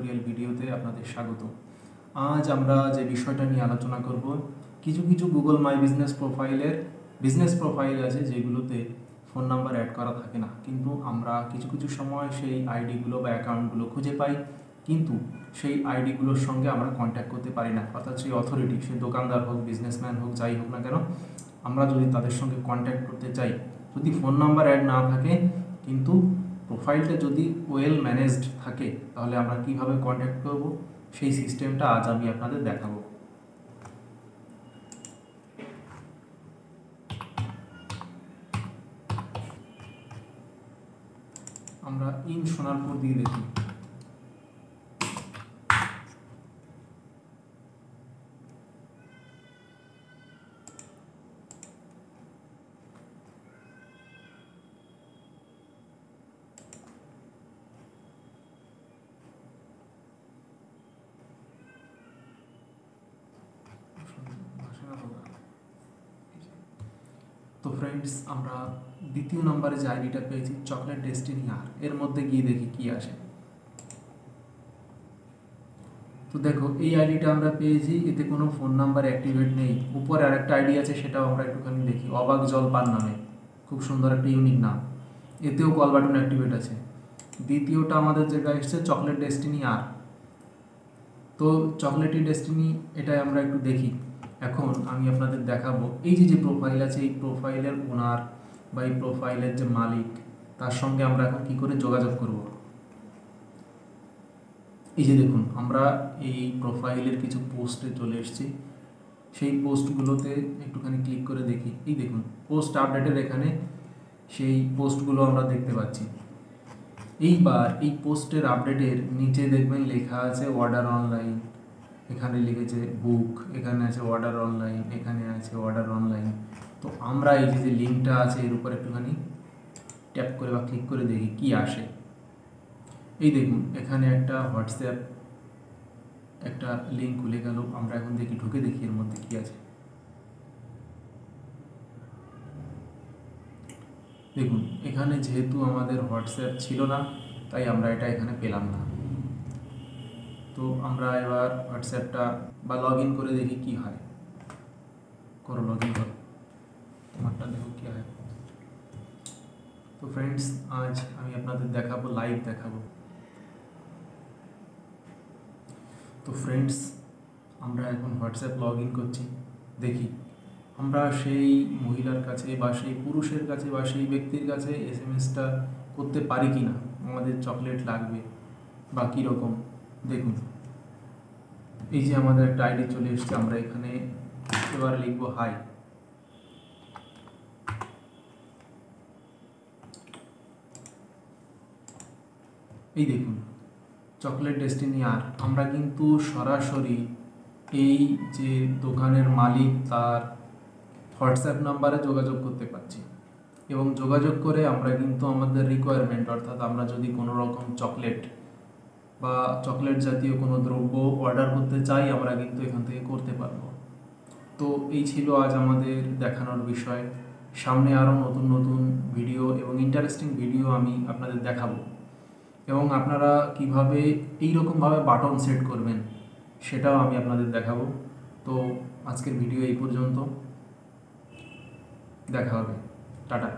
Tutorial ভিডিওতে আপনাদের স্বাগত। আজ আমরা যে বিষয়টা নিয়ে আলোচনা করব, কিছু কিছু গুগল মাই বিজনেস প্রোফাইল আছে যেগুলোতে ফোন নাম্বার অ্যাড করা থাকে না, কিন্তু আমরা কিছু কিছু সময় সেই আইডিগুলো বা অ্যাকাউন্টগুলো খুঁজে পাই, কিন্তু সেই আইডিগুলোর সঙ্গে আমরা কন্ট্যাক্ট করতে পারি না। অর্থাৎ সেই অথরিটি, সে দোকানদার হোক, বিজনেসম্যান হোক, যাই হোক না কেন, আমরা যদি তাদের সঙ্গে কন্ট্যাক্ট করতে চাই, যদি ফোন নাম্বার অ্যাড না থাকে কিন্তু প্রোফাইলটা যদি ওয়েল ম্যানেজড থাকে, তাহলে আমরা কিভাবে কন্ট্যাক্ট করব সেই সিস্টেমটা আজ আমি আপনাদের দেখাবো। আমরা ইন সোনারপুর দিয়ে দেখি। তো ফ্রেন্ডস, আমরা দ্বিতীয় নম্বরে যে আইডিটা পেয়েছি চকলেট ডেস্টিনি আর, এর মধ্যে গিয়ে দেখি কি আসে। তো দেখো, এই আইডিটা আমরা পেয়েছি, এতে কোনো ফোন নাম্বার অ্যাক্টিভেট নেই। উপরে আরেকটা আইডি আছে, সেটাও আমরা একটুখানি দেখি, অবাক জলপান নামে, খুব সুন্দর একটা ইউনিক নাম, এতেও কল বাটন অ্যাক্টিভেট আছে। দ্বিতীয়টা আমাদের যেটা এসছে চকলেট ডেস্টিনি আর, তো চকলেটি ডেস্টিনি এটাই আমরা একটু দেখি। এখন আমি আপনাদের দেখাবো এই যে প্রোফাইল আছে, এই প্রোফাইলের ওনার বা এই প্রোফাইলের যে মালিক, তার সঙ্গে আমরা এখন কী করে যোগাযোগ করব। এই যে দেখুন, আমরা এই প্রোফাইলের কিছু পোস্টে চলে এসেছি। সেই পোস্টগুলোতে একটুখানি ক্লিক করে দেখি। এই দেখুন, পোস্ট আপডেটের এখানে সেই পোস্টগুলো আমরা দেখতে পাচ্ছি। এইবার এই পোস্টের আপডেটের নিচে দেখবেন লেখা আছে অর্ডার অনলাইন, এখানে লিখেছে বুক, এখানে আছে অর্ডার অনলাইন, এখানে আছে অর্ডার অনলাইন। তো আমরা এই যে লিঙ্কটা আছে এর উপর একটুখানি ট্যাপ করে বা ক্লিক করে দেখি কি আসে। এই দেখুন, এখানে একটা হোয়াটসঅ্যাপ একটা লিঙ্ক খুলে গেল। আমরা এখন দেখি, ঢুকে দেখি এর মধ্যে কি আছে। দেখুন, এখানে যেহেতু আমাদের হোয়াটসঅ্যাপ ছিল না, তাই আমরা এটা এখানে পেলাম না। তো আমরা এবার হোয়াটসঅ্যাপটা বা লগ ইন করে দেখি কি হয়। করো, লগ ইন করো, তোমারটা দেখো কি হয়। তো ফ্রেন্ডস, আজ আমি আপনাদের দেখাবো, লাইভ দেখাবো। তো ফ্রেন্ডস, আমরা এখন হোয়াটসঅ্যাপ লগ ইন করছি। দেখি আমরা সেই মহিলার কাছে বা সেই পুরুষের কাছে বা সেই ব্যক্তির কাছে এসএমএসটা করতে পারি কি না, আমাদের চকলেট লাগবে বা কীরকম। দেখুন, এই যে আমাদের একটা আইডি চলে এসছে, আমরা এখানে এবার লিখবো হাই। এই দেখুন, চকলেট ডেস্টিনি আর, আমরা কিন্তু সরাসরি এই যে দোকানের মালিক তার হোয়াটসঅ্যাপ নাম্বারে যোগাযোগ করতে পারছি, এবং যোগাযোগ করে আমরা কিন্তু আমাদের রিকোয়ারমেন্ট, অর্থাৎ আমরা যদি কোনো রকম চকলেট বা চকলেট জাতীয় কোনো দ্রব্য অর্ডার করতে চাই, আমরা কিন্তু এখান থেকে করতে পারবো। তো এই ছিল আজ আমাদের দেখানোর বিষয়। সামনে আরও নতুন নতুন ভিডিও এবং ইন্টারেস্টিং ভিডিও আমি আপনাদের দেখাবো, এবং আপনারা কিভাবে এইরকমভাবে বাটন সেট করবেন সেটাও আমি আপনাদের দেখাবো। তো আজকের ভিডিও এই পর্যন্ত, দেখা হবে, টাটা।